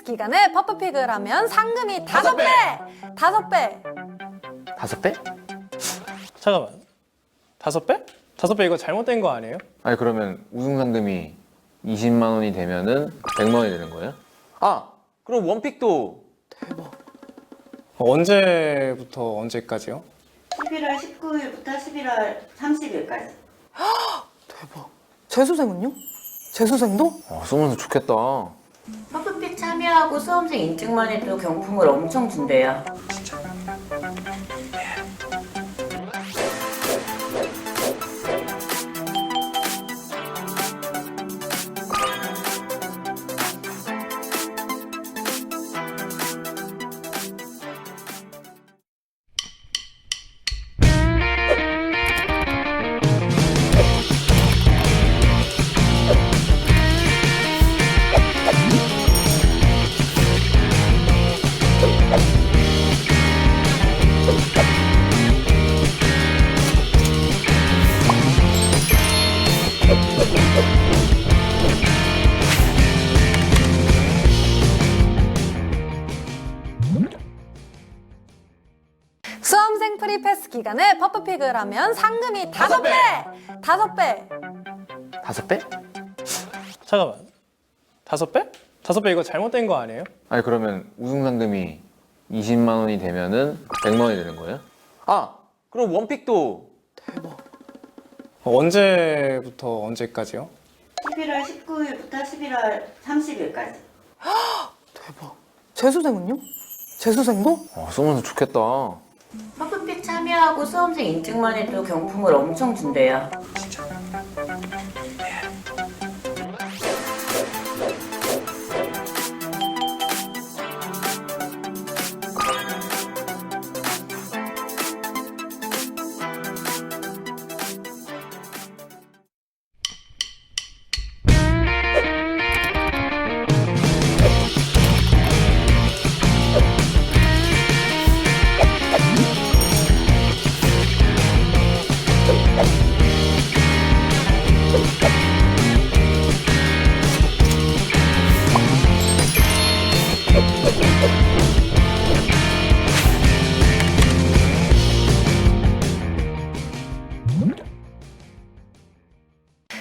패스 기간에 퍼프픽을 하면 상금이 5배! 5배! 5배? 잠깐만, 5배? 5배 이거 잘못된 거 아니에요? 아니 그러면 우승 상금이 20만 원이 되면은 100만 원이 되는 거예요? 아! 그럼 원픽도 언제부터 언제까지요? 11월 19일부터 11월 30일까지. 대박. 재수생은요? 재수생도? 쓰면서 좋겠다. 퍼프픽 참여하고 수험생 인증만 해도 경품을 엄청 준대요. 수험생 프리패스 기간에 퍼프픽을 하면 상금이 5배! 5배! 5배? 잠깐만, 5배? 5배 이거 잘못된 거 아니에요? 아니 그러면 우승 상금이 20만 원이 되면은 100만 원이 되는 거예요? 아! 그럼 원픽도 언제부터 언제까지요? 11월 19일부터 11월 30일까지. 대박. 재수생은요? 재수생도? 쓰면서 좋겠다. 퍼프픽 참여하고 수험생 인증만 해도 경품을 엄청 준대요.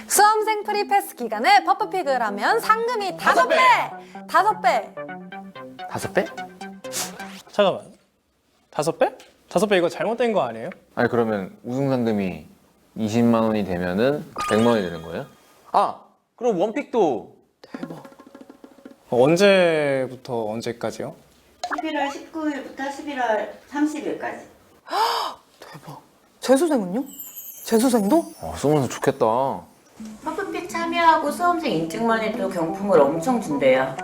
수험생 프리패스 기간에 퍼프픽을 하면 상금이 5배! 5배! 5배? 잠깐만, 5배? 5배 이거 잘못된 거 아니에요? 아니 그러면 우승 상금이 20만 원이 되면은 100만 원이 되는 거예요? 아! 그럼 원픽도 언제부터 언제까지요? 11월 19일부터 11월 30일까지. 대박. 재수생은요? 재수생도? 쓰면서 좋겠다. 퍼프픽 참여하고 수험생 인증만 해도 경품을 엄청 준대요.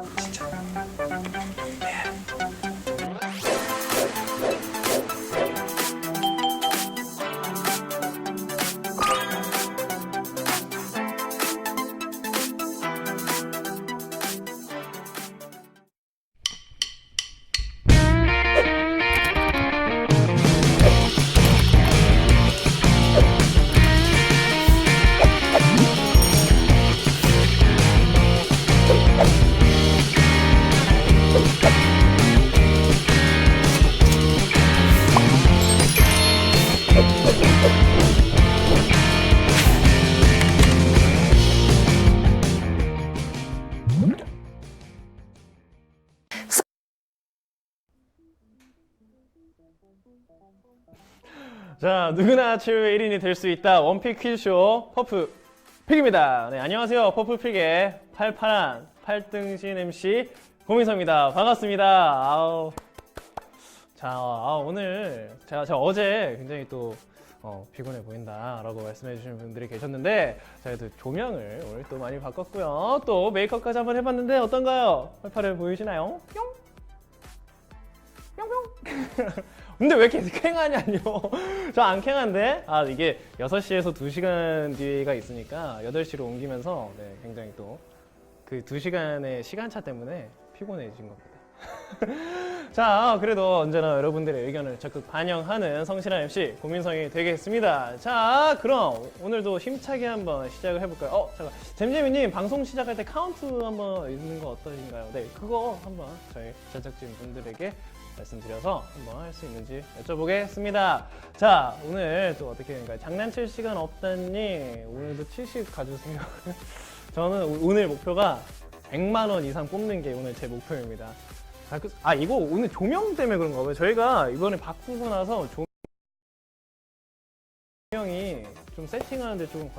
자, 누구나 최후의 1인이 될 수 있다. 원픽 퀴즈쇼 퍼프픽입니다. 네, 안녕하세요. 퍼프픽의 팔팔한 팔등신 MC 고민서입니다. 반갑습니다. 자, 오늘 제가 어제 굉장히 또 피곤해 보인다라고 말씀해 주시는 분들이 계셨는데 제가 또 조명을 오늘 또 많이 바꿨고요. 또 메이크업까지 한번 해봤는데 어떤가요? 팔팔해 보이시나요? 뿅! 뿅뿅! 근데 왜 이렇게 캥하냐뇨. 저 안 캥한데? 이게 6시에서 2시간 뒤가 있으니까 8시로 옮기면서 굉장히 또 그 2시간의 시간차 때문에 피곤해진 겁니다. 자, 그래도 언제나 여러분들의 의견을 적극 반영하는 성실한 MC 고민성이 되겠습니다. 자, 그럼 오늘도 힘차게 한번 시작을 해볼까요? 잠깐. 잼잼이님, 방송 시작할 때 카운트 한번 있는 거 어떠신가요? 네, 그거 한번 저희 제작진 분들에게 말씀드려서 한번 할 수 있는지 여쭤보겠습니다. 자, 오늘 또 어떻게 된가요? 장난칠 시간 없다니 오늘도 70 가주세요. 저는 오늘 목표가 100만 원 이상 뽑는 게 오늘 제 목표입니다. 이거 오늘 조명 때문에 그런가 봐요. 저희가 이번에 바꾸고 나서 조명이 좀 세팅하는데 조금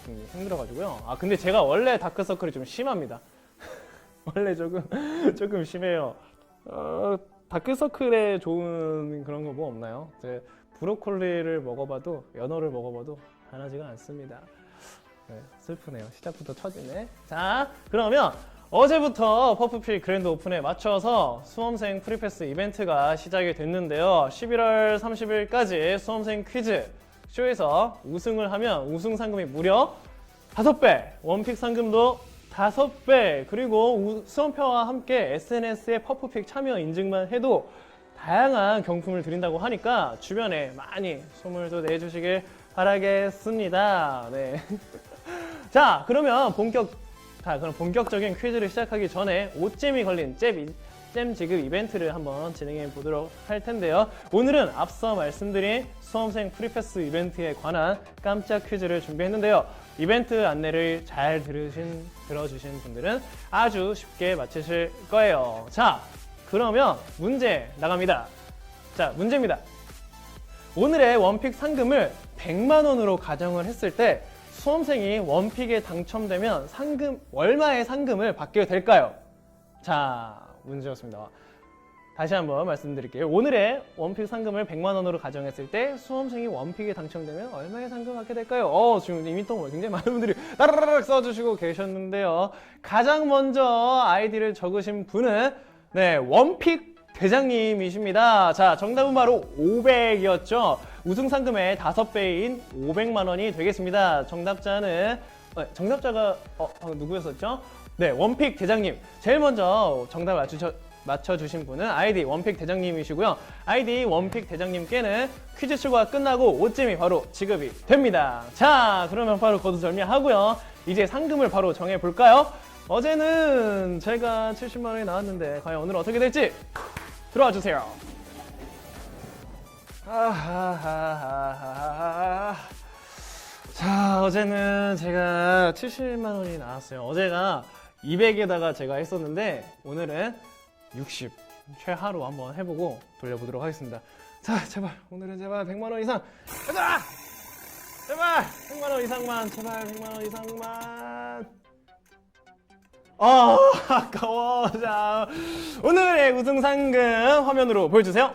좀 힘들어가지고요. 근데 제가 원래 다크서클이 좀 심합니다. 원래 조금 심해요. 다크서클에 좋은 그런 거 뭐 없나요? 브로콜리를 먹어봐도, 연어를 먹어봐도 변하지가 않습니다. 네, 슬프네요. 시작부터 처지네. 자, 그러면 어제부터 퍼프필 그랜드 오픈에 맞춰서 수험생 프리패스 이벤트가 시작이 됐는데요. 11월 30일까지 수험생 퀴즈 쇼에서 우승을 하면 우승 상금이 무려 5배, 원픽 상금도 5배, 그리고 수험표와 함께 SNS에 퍼프픽 참여 인증만 해도 다양한 경품을 드린다고 하니까 주변에 많이 소문도 내주시길 바라겠습니다. 네. 자, 그럼 본격적인 퀴즈를 시작하기 전에 옷잼이 걸린 잼 지급 이벤트를 한번 진행해 보도록 할 텐데요. 오늘은 앞서 말씀드린 수험생 프리패스 이벤트에 관한 깜짝 퀴즈를 준비했는데요. 이벤트 안내를 잘 들어주신 분들은 아주 쉽게 맞히실 거예요. 자, 그러면 문제 나갑니다. 자, 문제입니다. 오늘의 원픽 상금을 100만 원으로 가정을 했을 때 수험생이 원픽에 당첨되면 얼마의 상금을 받게 될까요? 자, 문제였습니다. 다시 한번 말씀드릴게요. 오늘의 원픽 상금을 100만 원으로 가정했을 때 수험생이 원픽에 당첨되면 얼마의 상금을 받게 될까요? 지금 이미 또 굉장히 많은 분들이 따라라락 써주시고 계셨는데요. 가장 먼저 아이디를 적으신 분은 원픽 대장님이십니다. 자, 정답은 바로 500이었죠. 우승 상금의 5배인 500만 원이 되겠습니다. 정답자가 누구였었죠? 네, 원픽 대장님. 제일 먼저 정답 맞춰주신 분은 아이디 원픽 대장님이시고요. 아이디 원픽 대장님께는 퀴즈 출구가 끝나고 옷잼이 바로 지급이 됩니다. 자, 그러면 바로 거두절미하고요. 이제 상금을 바로 정해볼까요? 어제는 제가 70만 원이 나왔는데 과연 오늘 어떻게 될지 들어와 주세요. 자, 어제는 제가 70만 원이 나왔어요. 어제가 200에다가 제가 했었는데 오늘은 60 최하로 한번 해보고 돌려보도록 하겠습니다. 자, 제발 오늘은 제발 100만 원 이상 얘들아! 제발 100만 원 이상만, 제발 100만 원 이상만. 아까워. 자, 오늘의 우승 상금 화면으로 보여주세요.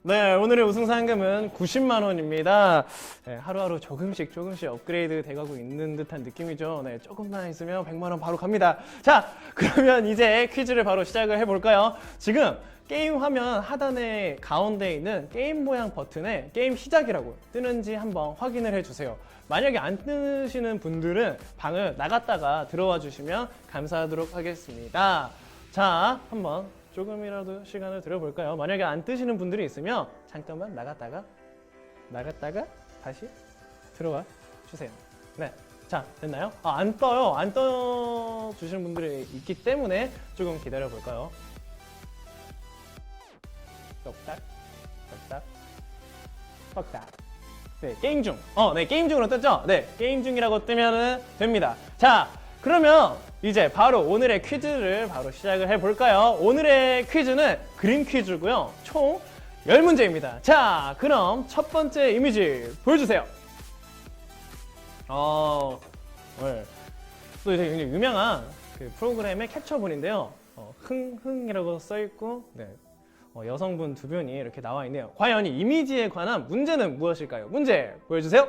네, 오늘의 우승 상금은 90만 원입니다. 네, 하루하루 조금씩 업그레이드 돼가고 있는 듯한 느낌이죠. 네, 조금만 있으면 100만 원 바로 갑니다. 자, 그러면 이제 퀴즈를 바로 시작을 해볼까요? 지금 게임 화면 하단에 가운데 있는 게임 모양 버튼에 게임 시작이라고 뜨는지 한번 확인을 해주세요. 만약에 안 뜨시는 분들은 방을 나갔다가 들어와 주시면 감사하도록 하겠습니다. 자, 한번 조금이라도 시간을 들여볼까요? 만약에 안 뜨시는 분들이 있으면 잠깐만 나갔다가 다시 들어와 주세요. 네, 자, 됐나요? 안 떠요. 안 떠 주시는 분들이 있기 때문에 조금 기다려 볼까요? 똑딱. 네, 게임 중. 네, 게임 중으로 떴죠? 네, 게임 중이라고 뜨면은 됩니다. 자, 그러면 이제 바로 오늘의 퀴즈를 바로 시작을 해볼까요? 오늘의 퀴즈는 그림 퀴즈고요. 총 10문제입니다. 자, 그럼 첫 번째 이미지 보여주세요. 네. 또 이제 굉장히 유명한 그 프로그램의 캡처본인데요. 흥이라고 써있고, 네. 여성분 두 분이 이렇게 나와 있네요. 과연 이 이미지에 관한 문제는 무엇일까요? 문제 보여주세요.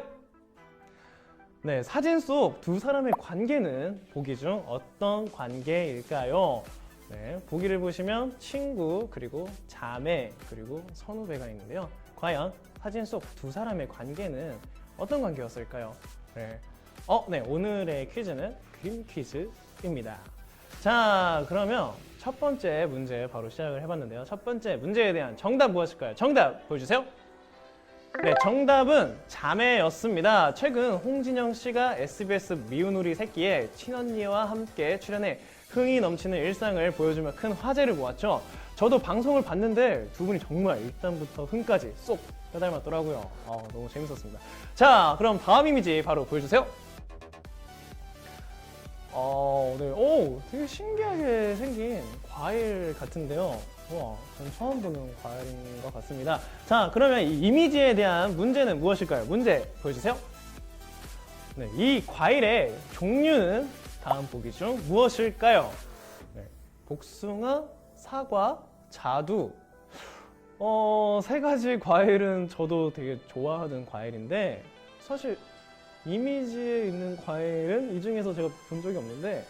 네, 사진 속 두 사람의 관계는 보기 중 어떤 관계일까요? 네, 보기를 보시면 친구, 그리고 자매, 그리고 선후배가 있는데요. 과연 사진 속 두 사람의 관계는 어떤 관계였을까요? 네, 네, 오늘의 퀴즈는 그림 퀴즈입니다. 자, 그러면 첫 번째 문제 바로 시작을 해봤는데요. 첫 번째 문제에 대한 정답 무엇일까요? 정답 보여주세요. 네, 정답은 자매였습니다. 최근 홍진영 씨가 SBS 미운 우리 새끼에 친언니와 함께 출연해 흥이 넘치는 일상을 보여주며 큰 화제를 모았죠. 저도 방송을 봤는데 두 분이 정말 일단부터 흥까지 쏙 빼닮았더라고요. 너무 재밌었습니다. 자, 그럼 다음 이미지 바로 보여주세요. 네. 오, 되게 신기하게 생긴 과일 같은데요. 와, 전 처음 보는 과일인 것 같습니다. 자, 그러면 이 이미지에 대한 문제는 무엇일까요? 문제 보여주세요. 네, 이 과일의 종류는 다음 보기 중 무엇일까요? 네, 복숭아, 사과, 자두. 세 가지 과일은 저도 되게 좋아하는 과일인데 사실 이미지에 있는 과일은 이 중에서 제가 본 적이 없는데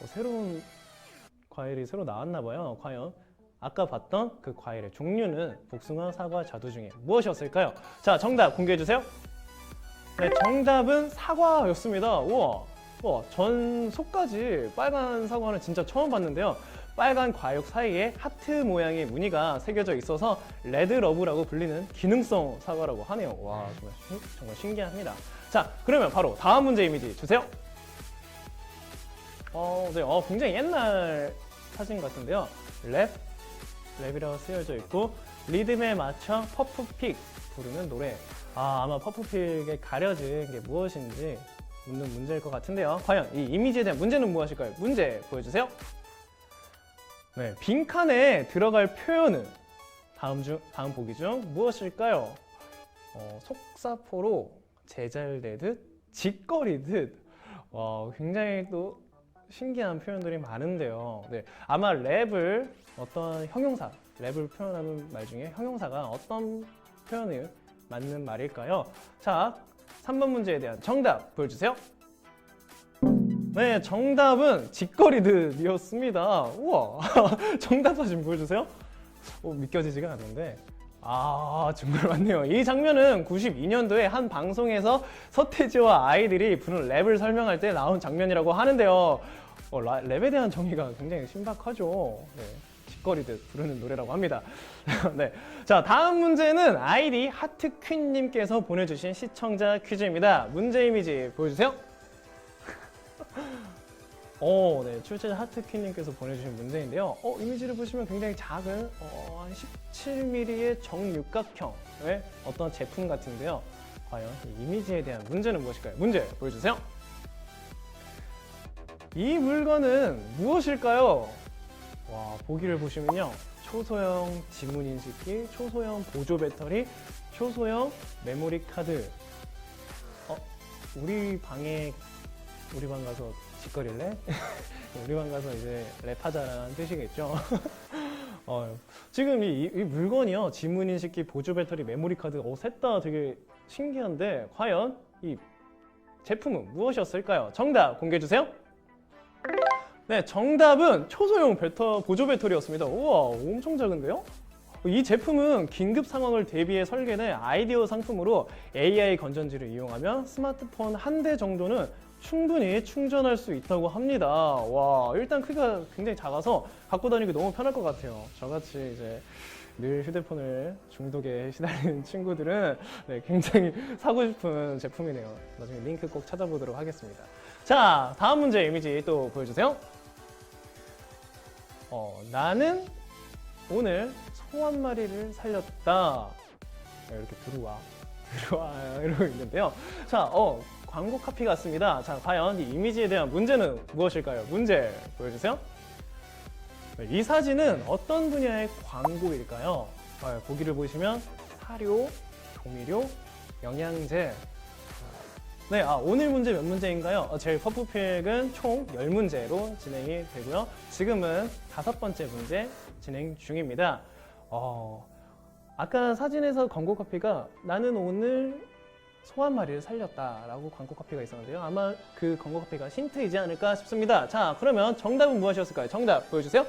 새로운 과일이 새로 나왔나 봐요. 과연 아까 봤던 그 과일의 종류는 복숭아, 사과, 자두 중에 무엇이었을까요? 자, 정답 공개해 주세요. 네, 정답은 사과였습니다. 우와, 전 속까지 빨간 사과는 진짜 처음 봤는데요. 빨간 과육 사이에 하트 모양의 무늬가 새겨져 있어서 레드러브라고 불리는 기능성 사과라고 하네요. 와, 정말 신기합니다. 자, 그러면 바로 다음 문제 이미지 주세요. 네, 굉장히 옛날 사진 같은데요. 랩이라고 쓰여져 있고 리듬에 맞춰 퍼프픽 부르는 노래. 아마 퍼프픽에 가려진 게 무엇인지 묻는 문제일 것 같은데요. 과연 이 이미지에 대한 문제는 무엇일까요? 문제 보여주세요. 네, 빈칸에 들어갈 표현은 다음 보기 중 무엇일까요? 속사포로 제잘되듯 짓거리듯. 굉장히 또 신기한 표현들이 많은데요. 네, 아마 랩을 표현하는 말 중에 형용사가 어떤 표현을 맞는 말일까요? 자, 3번 문제에 대한 정답 보여주세요. 네, 정답은 짓거리듯이었습니다. 우와, 정답 사진 보여주세요. 믿겨지지가 않는데. 정말 맞네요. 이 장면은 92년도에 한 방송에서 서태지와 아이들이 부른 랩을 설명할 때 나온 장면이라고 하는데요. 랩에 대한 정의가 굉장히 신박하죠. 네, 짓거리듯 부르는 노래라고 합니다. 네, 자, 다음 문제는 아이디 하트퀸님께서 보내주신 시청자 퀴즈입니다. 문제 이미지 보여주세요. 네, 출제자 하트퀸님께서 보내주신 문제인데요. 이미지를 보시면 굉장히 작은 한 17mm의 정육각형의 어떤 제품 같은데요. 과연 이 이미지에 대한 문제는 무엇일까요? 문제 보여주세요. 이 물건은 무엇일까요? 와, 보기를 보시면요. 초소형 지문 인식기, 초소형 보조 배터리, 초소형 메모리 카드. 우리 방 가서 짓거릴래? 우리 방 가서 이제 랩하자라는 뜻이겠죠. 지금 이 물건이요. 지문 인식기, 보조 배터리, 메모리 카드, 셋 다 되게 신기한데 과연 이 제품은 무엇이었을까요? 정답 공개해 주세요. 네, 정답은 초소형 보조 배터리였습니다. 우와, 엄청 작은데요? 이 제품은 긴급 상황을 대비해 설계된 아이디어 상품으로 AI 건전지를 이용하면 스마트폰 한 대 정도는 충분히 충전할 수 있다고 합니다. 와, 일단 크기가 굉장히 작아서 갖고 다니기 너무 편할 것 같아요. 저같이 이제 늘 휴대폰을 중독에 시달리는 친구들은 굉장히 사고 싶은 제품이네요. 나중에 링크 꼭 찾아보도록 하겠습니다. 자, 다음 문제 이미지 또 보여주세요. 나는 오늘 소 한 마리를 살렸다. 이렇게 들어와 이러고 있는데요. 자, 광고 카피 같습니다. 자, 과연 이 이미지에 대한 문제는 무엇일까요? 문제 보여주세요. 이 사진은 어떤 분야의 광고일까요? 보기를 보시면 사료, 조미료, 영양제. 네, 오늘 문제 몇 문제인가요? 제 퍼프픽은 총 10문제로 진행이 되고요. 지금은 5번째 문제 진행 중입니다. 아까 사진에서 광고 카피가 나는 오늘 소 한 마리를 살렸다라고 광고 카피가 있었는데요. 아마 그 광고 카피가 힌트이지 않을까 싶습니다. 자, 그러면 정답은 무엇이었을까요? 정답 보여주세요.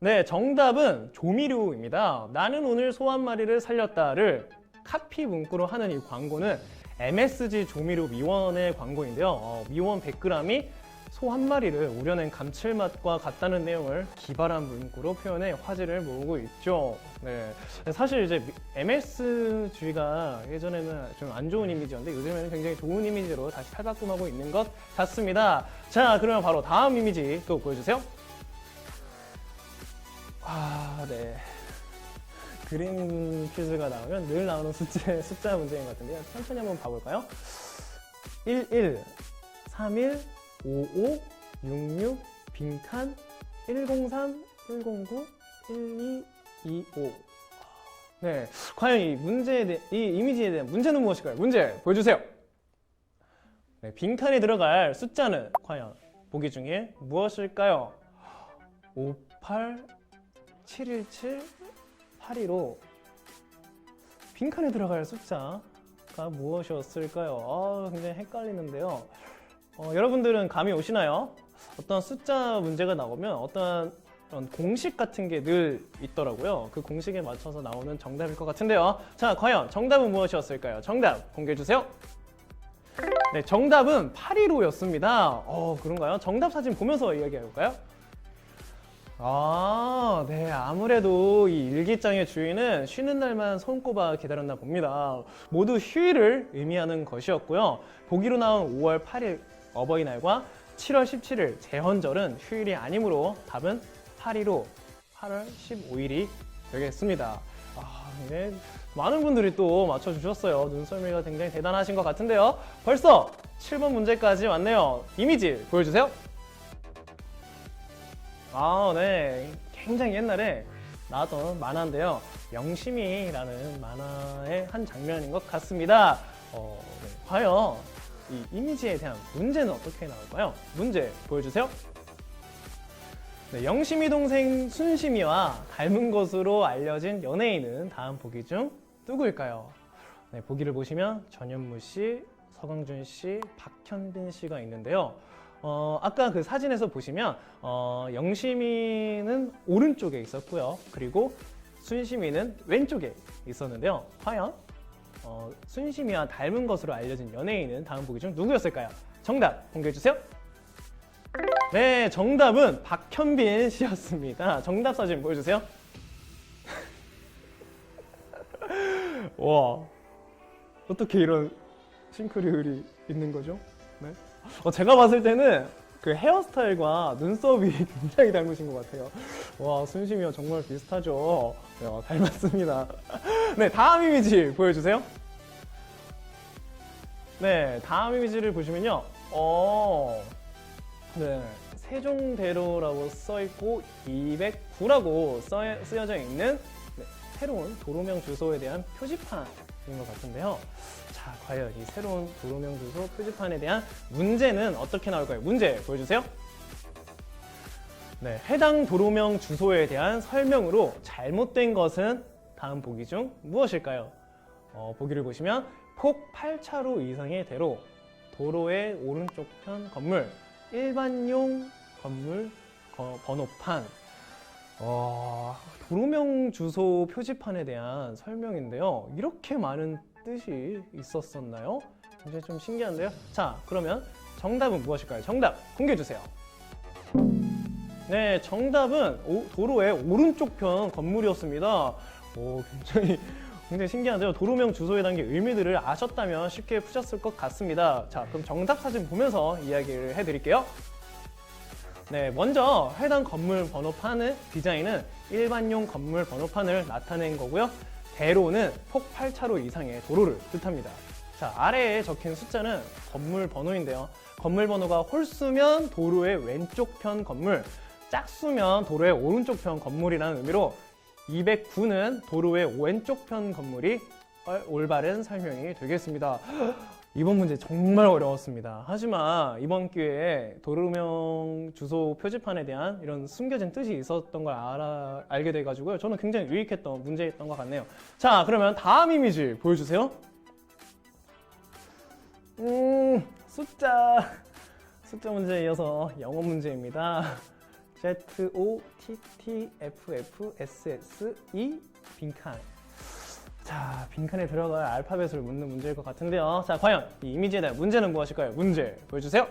네, 정답은 조미료입니다. 나는 오늘 소 한 마리를 살렸다를 카피 문구로 하는 이 광고는 MSG 조미료 미원의 광고인데요. 미원 100g이 소 한 마리를 우려낸 감칠맛과 같다는 내용을 기발한 문구로 표현해 화제를 모으고 있죠. 네, 사실 이제 MSG가 예전에는 좀 안 좋은 이미지였는데 요즘에는 굉장히 좋은 이미지로 다시 탈바꿈하고 있는 것 같습니다. 자, 그러면 바로 다음 이미지 또 보여주세요. 아, 네. 그림 퀴즈가 나오면 늘 나오는 숫자 문제인 것 같은데요. 천천히 한번 봐볼까요? 11, 31, 55, 66, 빈칸, 103, 109, 1225. 네, 과연 이 이미지에 대한 문제는 무엇일까요? 문제 보여주세요. 네, 빈칸에 들어갈 숫자는 과연 보기 중에 무엇일까요? 58, 717, 815. 빈칸에 들어갈 숫자가 무엇이었을까요? 굉장히 헷갈리는데요. 여러분들은 감이 오시나요? 어떤 숫자 문제가 나오면 어떤 공식 같은 게 늘 있더라고요. 그 공식에 맞춰서 나오는 정답일 것 같은데요. 자, 과연 정답은 무엇이었을까요? 정답 공개해주세요. 네, 정답은 815였습니다. 그런가요? 정답 사진 보면서 이야기해볼까요? 아, 네. 아무래도 이 일기장의 주인은 쉬는 날만 손꼽아 기다렸나 봅니다. 모두 휴일을 의미하는 것이었고요. 보기로 나온 5월 8일 어버이날과 7월 17일 제헌절은 휴일이 아니므로 답은 815, 8월 15일이 되겠습니다. 네. 많은 분들이 또 맞춰주셨어요. 눈썰미가 굉장히 대단하신 것 같은데요. 벌써 7번 문제까지 왔네요. 이미지 보여주세요. 네. 굉장히 옛날에 나왔던 만화인데요. 영심이라는 만화의 한 장면인 것 같습니다. 네. 과연 이 이미지에 대한 문제는 어떻게 나올까요? 문제 보여주세요. 네, 영심이 동생 순심이와 닮은 것으로 알려진 연예인은 다음 보기 중 누구일까요? 네, 보기를 보시면 전현무 씨, 서강준 씨, 박현빈 씨가 있는데요. 아까 그 사진에서 보시면 영심이는 오른쪽에 있었고요. 그리고 순심이는 왼쪽에 있었는데요. 과연 순심이와 닮은 것으로 알려진 연예인은 다음 보기 중 누구였을까요? 정답 공개해주세요. 네, 정답은 박현빈 씨였습니다. 정답 사진 보여주세요. 와, 어떻게 이런 싱크리을이 있는 거죠? 네. 제가 봤을 때는 그 헤어스타일과 눈썹이 굉장히 닮으신 것 같아요. 와, 순심이와 정말 비슷하죠? 네, 닮았습니다. 네, 다음 이미지 보여주세요. 네, 다음 이미지를 보시면요. 네, 세종대로라고 써있고 209라고 쓰여져 있는 새로운 도로명 주소에 대한 표지판인 것 같은데요. 자, 과연 이 새로운 도로명 주소 표지판에 대한 문제는 어떻게 나올까요? 문제 보여주세요. 네, 해당 도로명 주소에 대한 설명으로 잘못된 것은 다음 보기 중 무엇일까요? 보기를 보시면 폭 8차로 이상의 대로, 도로의 오른쪽 편 건물, 일반용 건물 번호판. 도로명 주소 표지판에 대한 설명인데요. 이렇게 많은 뜻이 있었었나요? 굉장히 좀 신기한데요. 자, 그러면 정답은 무엇일까요? 정답 공개해주세요. 네, 정답은 도로의 오른쪽 편 건물이었습니다. 굉장히 신기한데요. 도로명 주소에 담긴 의미들을 아셨다면 쉽게 푸셨을 것 같습니다. 자, 그럼 정답 사진 보면서 이야기를 해드릴게요. 네, 먼저 해당 건물 번호판의 디자인은 일반용 건물 번호판을 나타낸 거고요. 대로는 폭 8차로 이상의 도로를 뜻합니다. 자, 아래에 적힌 숫자는 건물 번호인데요. 건물 번호가 홀수면 도로의 왼쪽 편 건물, 짝수면 도로의 오른쪽 편 건물이라는 의미로 209는 도로의 왼쪽 편 건물이 올바른 설명이 되겠습니다. 이번 문제 정말 어려웠습니다. 하지만 이번 기회에 도로명 주소 표지판에 대한 이런 숨겨진 뜻이 있었던 걸 알게 돼가지고요. 저는 굉장히 유익했던 문제였던 것 같네요. 자, 그러면 다음 이미지 보여주세요. 숫자 문제에 이어서 영어 문제입니다. ZOTTFFSSE 빈칸. 자, 빈칸에 들어갈 알파벳을 묻는 문제일 것 같은데요. 자, 과연 이 이미지에 대한 문제는 무엇일까요? 문제 보여주세요.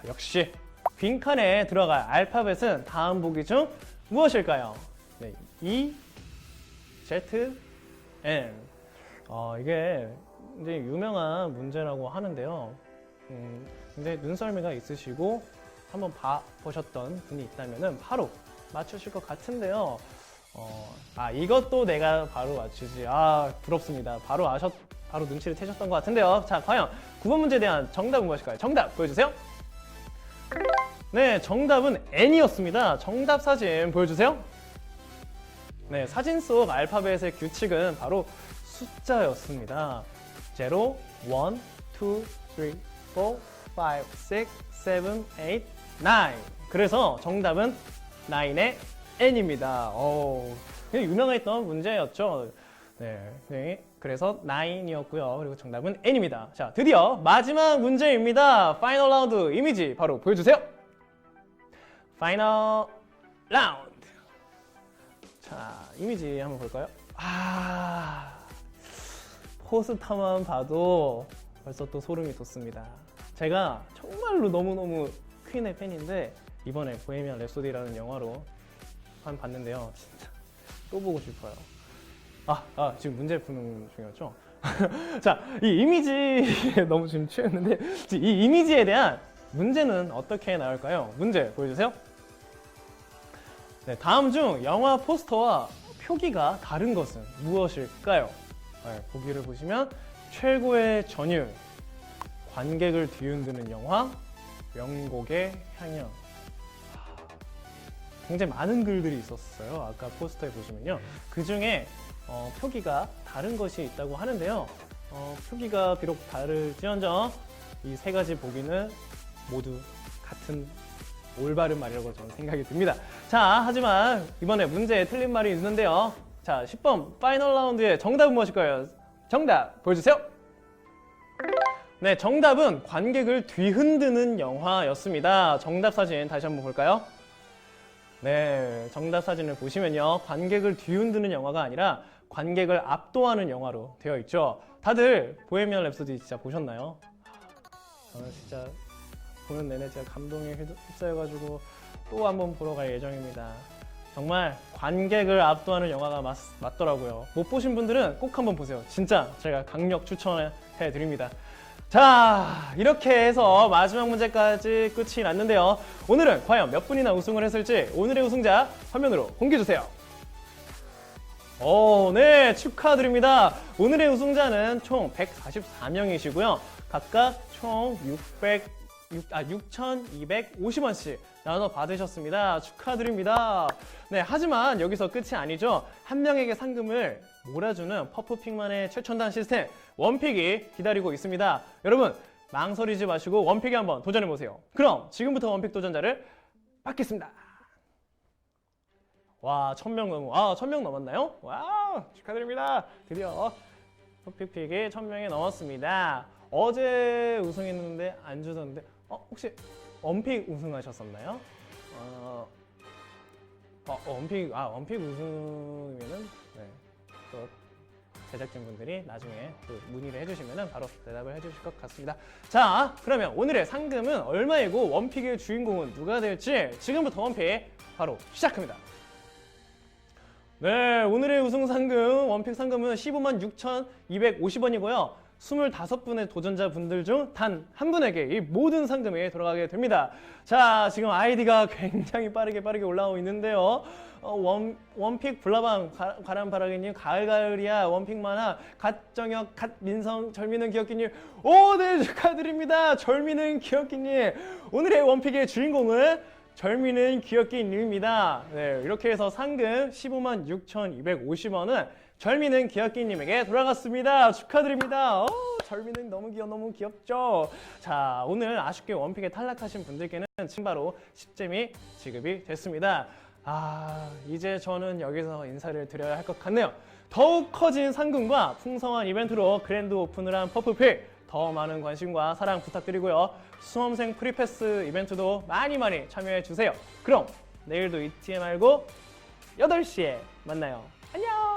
역시 빈칸에 들어갈 알파벳은 다음 보기 중 무엇일까요? 네, E, Z, N. 이게 굉장히 유명한 문제라고 하는데요. 근데 눈썰미가 있으시고 한번 보셨던 분이 있다면 바로 맞추실 것 같은데요. 이것도 내가 바로 맞추지. 부럽습니다. 바로 눈치를 채셨던 것 같은데요. 자, 과연 9번 문제에 대한 정답은 무엇일까요? 정답 보여주세요. 네, 정답은 N이었습니다. 정답 사진 보여주세요. 네, 사진 속 알파벳의 규칙은 바로 숫자였습니다. 0, 1, 2, 3, 4, 5, 6, 7, 8, 9. 그래서 정답은 9의 N입니다. 그냥 유명했던 문제였죠. 네, 그래서 9이었고요. 그리고 정답은 N입니다. 자, 드디어 마지막 문제입니다. 파이널 라운드 이미지 바로 보여주세요. 파이널 라운드. 자, 이미지 한번 볼까요? 포스터만 봐도 벌써 또 소름이 돋습니다. 제가 정말로 너무너무 퀸의 팬인데 이번에 보헤미안 랩소디라는 영화로 한 봤는데요. 진짜 또 보고 싶어요. 지금 문제 푸는 중이었죠? 자, 이 이미지 너무 지금 취했는데 이 이미지에 대한 문제는 어떻게 나올까요? 문제 보여주세요. 네, 다음 중 영화 포스터와 표기가 다른 것은 무엇일까요? 네, 보기를 보시면 최고의 전율, 관객을 뒤흔드는 영화, 명곡의 향연. 굉장히 많은 글들이 있었어요. 아까 포스터에 보시면요. 그 중에 표기가 다른 것이 있다고 하는데요. 표기가 비록 다를지언정 이 세 가지 보기는 모두 같은 올바른 말이라고 저는 생각이 듭니다. 자, 하지만 이번에 문제에 틀린 말이 있는데요. 자, 10번 파이널 라운드의 정답은 무엇일까요? 정답 보여주세요. 네, 정답은 관객을 뒤흔드는 영화였습니다. 정답 사진 다시 한번 볼까요? 네, 정답 사진을 보시면요. 관객을 뒤흔드는 영화가 아니라 관객을 압도하는 영화로 되어 있죠. 다들 보헤미안 랩소디 진짜 보셨나요? 저는 진짜 보는 내내 제가 감동에 휩싸여가지고 또 한번 보러 갈 예정입니다. 정말 관객을 압도하는 영화가 맞더라고요. 못 보신 분들은 꼭 한번 보세요. 진짜 제가 강력 추천해 드립니다. 자, 이렇게 해서 마지막 문제까지 끝이 났는데요. 오늘은 과연 몇 분이나 우승을 했을지 오늘의 우승자 화면으로 공개해주세요. 네, 축하드립니다. 오늘의 우승자는 총 144명이시고요. 각각 총 6,250원씩 나눠 받으셨습니다. 축하드립니다. 네, 하지만 여기서 끝이 아니죠. 한 명에게 상금을 몰아주는 퍼프픽만의 최첨단 시스템 원픽이 기다리고 있습니다. 여러분, 망설이지 마시고 원픽에 한번 도전해보세요. 그럼 지금부터 원픽 도전자를 받겠습니다. 와, 1000명 넘었나요? 와, 축하드립니다. 드디어 퍼프픽이 1000명이 넘었습니다. 어제 우승했는데 안 주셨는데 혹시 원픽 우승하셨었나요? 원픽 우승이면은 또 제작진분들이 나중에 또 문의를 해주시면은 바로 대답을 해주실 것 같습니다. 자, 그러면 오늘의 상금은 얼마이고 원픽의 주인공은 누가 될지 지금부터 원픽 바로 시작합니다. 네, 오늘의 우승 상금, 원픽 상금은 156,250원이고요. 25분의 도전자분들 중 단 한 분에게 이 모든 상금이 돌아가게 됩니다. 자, 지금 아이디가 굉장히 빠르게 올라오고 있는데요. 원픽 불나방 가람바라기님, 가을가을이야, 원픽 만화, 갓정혁, 갓민성, 절미는 기억기님, 네, 축하드립니다. 절미는 기억기님, 오늘의 원픽의 주인공은 절미는 기억기님입니다. 네, 이렇게 해서 상금 156,250원은 절미는 기억기님에게 돌아갔습니다. 축하드립니다. 절미는 너무 귀엽죠? 자, 오늘 아쉽게 원픽에 탈락하신 분들께는 지금 바로 10잼이 지급이 됐습니다. 이제 저는 여기서 인사를 드려야 할 것 같네요. 더욱 커진 상금과 풍성한 이벤트로 그랜드 오픈을 한 퍼프픽, 더 많은 관심과 사랑 부탁드리고요. 수험생 프리패스 이벤트도 많이 참여해주세요. 그럼 내일도 잊지 말고 8시에 만나요. 안녕!